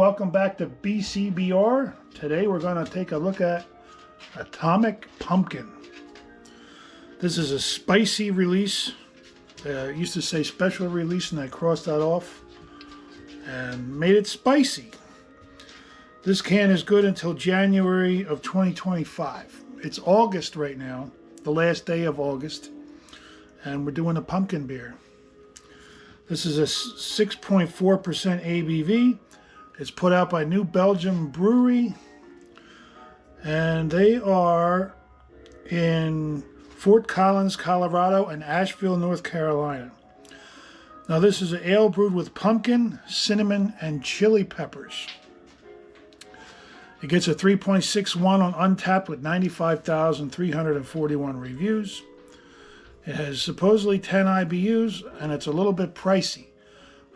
welcome back to BCBR. Today we're going to take a look at Atomic Pumpkin. This is a spicy release. It used to say special release and I crossed that off and made it spicy. This can is good until January of 2025. It's August right now, the last day of August, and we're doing a pumpkin beer. This is a 6.4% ABV. It's put out by Belgium Brewery, and they are in Fort Collins, Colorado, and Asheville, North Carolina. Now this is an ale brewed with pumpkin, cinnamon, and chili peppers. It gets a 3.61 on Untappd with 95,341 reviews. It has supposedly 10 IBUs, and it's a little bit pricey.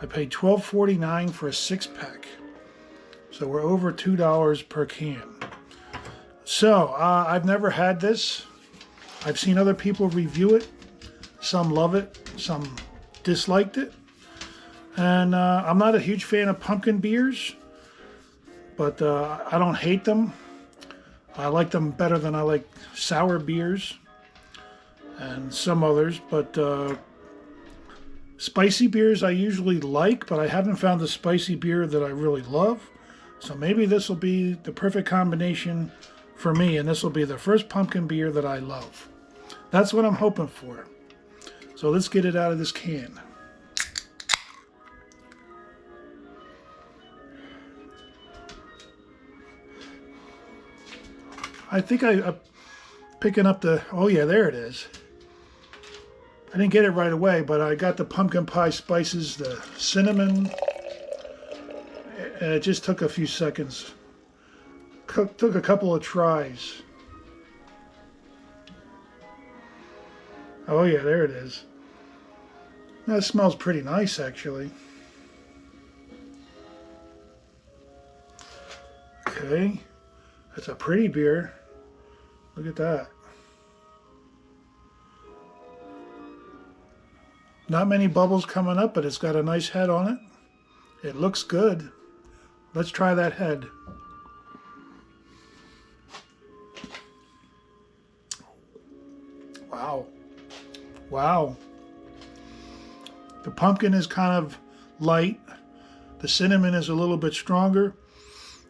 I paid $12.49 for a 6-pack. So we're over $2 per can. So, I've never had this. I've seen other people review it. Some love it, some disliked it. And I'm not a huge fan of pumpkin beers, but I don't hate them. I like them better than I like sour beers and some others, but spicy beers I usually like, but I haven't found a spicy beer that I really love. So maybe this will be the perfect combination for me, and this will be the first pumpkin beer that I love. That's what I'm hoping for. So let's get it out of this can. I think I'm picking up the, oh yeah, there it is. I didn't get it right away, but I got the pumpkin pie spices, the cinnamon, and it just took a few seconds. Took a couple of tries. Oh yeah, there it is. That smells pretty nice, actually. Okay, that's a pretty beer. Look at that. Not many bubbles coming up, but it's got a nice head on it. It looks good. Let's try that head. Wow. Wow. The pumpkin is kind of light. The cinnamon is a little bit stronger.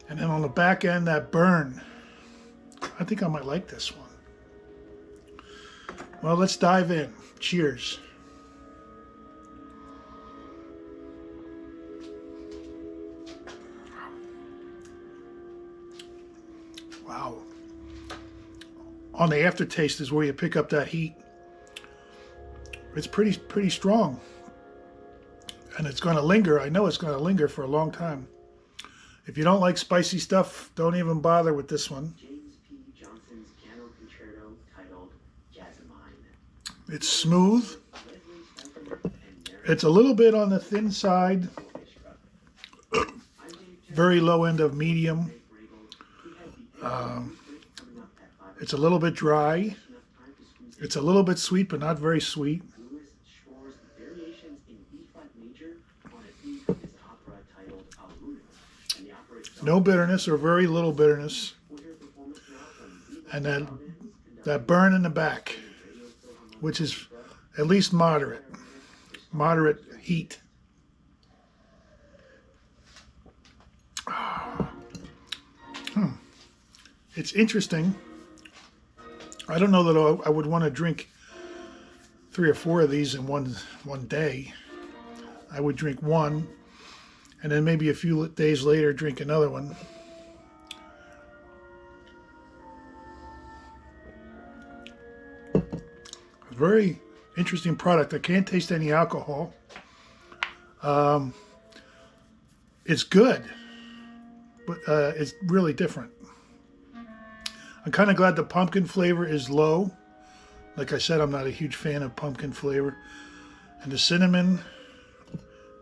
And then on the back end, that burn. I think I might like this one. Well, let's dive in. Cheers. Wow. On the aftertaste is where you pick up that heat. It's pretty strong. And it's going to linger. I know it's going to linger for a long time. If you don't like spicy stuff, don't even bother with this one. It's smooth. It's a little bit on the thin side. Very low end of medium. It's a little bit dry. It's a little bit sweet, but not very sweet. No bitterness or very little bitterness. And that burn in the back, which is at least moderate. Moderate heat. It's interesting. I don't know that I would want to drink 3 or 4 of these in one day. I would drink one, and then maybe a few days later drink another one. Very interesting product. I can't taste any alcohol. It's good, but it's really different. I'm kind of glad the pumpkin flavor is low. Like I said, I'm not a huge fan of pumpkin flavor. And the cinnamon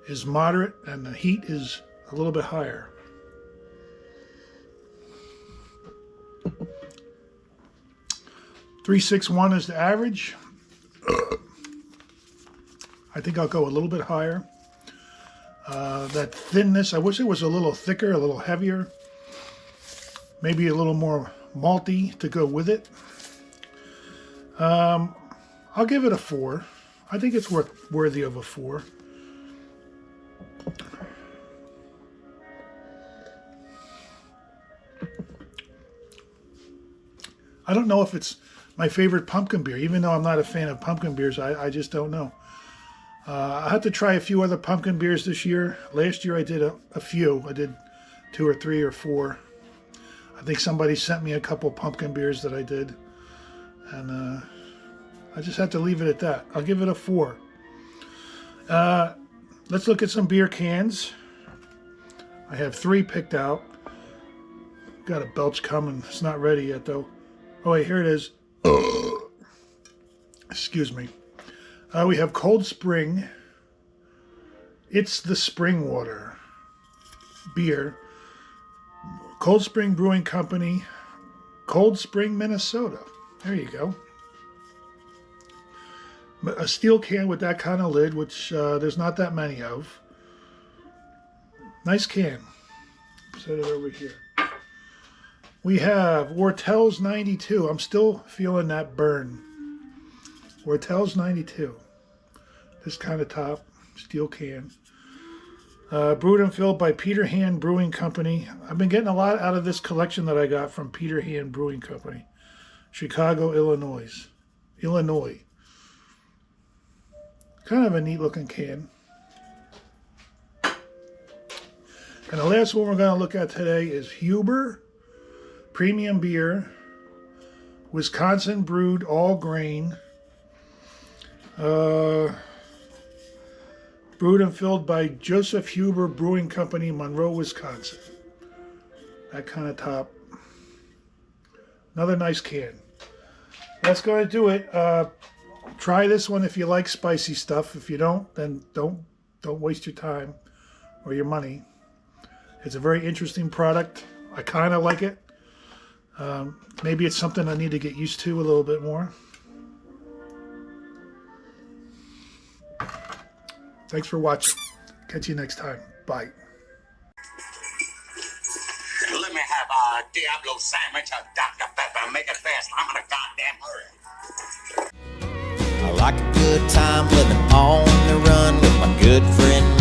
is moderate, and the heat is a little bit higher. .361 is the average. I think I'll go a little bit higher. That thinness, I wish it was a little thicker, a little heavier. Maybe a little more malty to go with it. I'll give it a 4. I think it's worthy of a 4. I don't know if it's my favorite pumpkin beer, even though I'm not a fan of pumpkin beers. I just don't know. I had to try a few other pumpkin beers this year. Last year I did a few. I did 2 or 3 or 4. I think somebody sent me a couple pumpkin beers that I did. And I just had to leave it at that. I'll give it a 4. Let's look at some beer cans. I have 3 picked out. Got a belch coming. It's not ready yet though. Oh wait, here it is. Excuse me. We have Cold Spring. It's the Spring Water beer. Cold Spring Brewing Company, Cold Spring, Minnesota. There you go. A steel can with that kind of lid, which there's not that many of. Nice can. Set it over here. We have Ortel's 92. I'm still feeling that burn. Ortel's 92. This kind of top, steel can. Brewed and filled by Peter Hand Brewing Company. I've been getting a lot out of this collection that I got from Peter Hand Brewing Company. Chicago, Illinois. Kind of a neat looking can. And the last one we're going to look at today is Huber Premium Beer. Wisconsin brewed all grain. Brewed and filled by Joseph Huber Brewing Company, Monroe, Wisconsin. That kind of top. Another nice can. That's going to do it. Try this one if you like spicy stuff. If you don't, then don't waste your time or your money. It's a very interesting product. I kind of like it. Maybe it's something I need to get used to a little bit more. Thanks for watching. Catch you next time. Bye. Let me have a Diablo sandwich, a Dr. Pepper, make it fast. I'm in a goddamn hurry. I like a good time living on the run with my good friend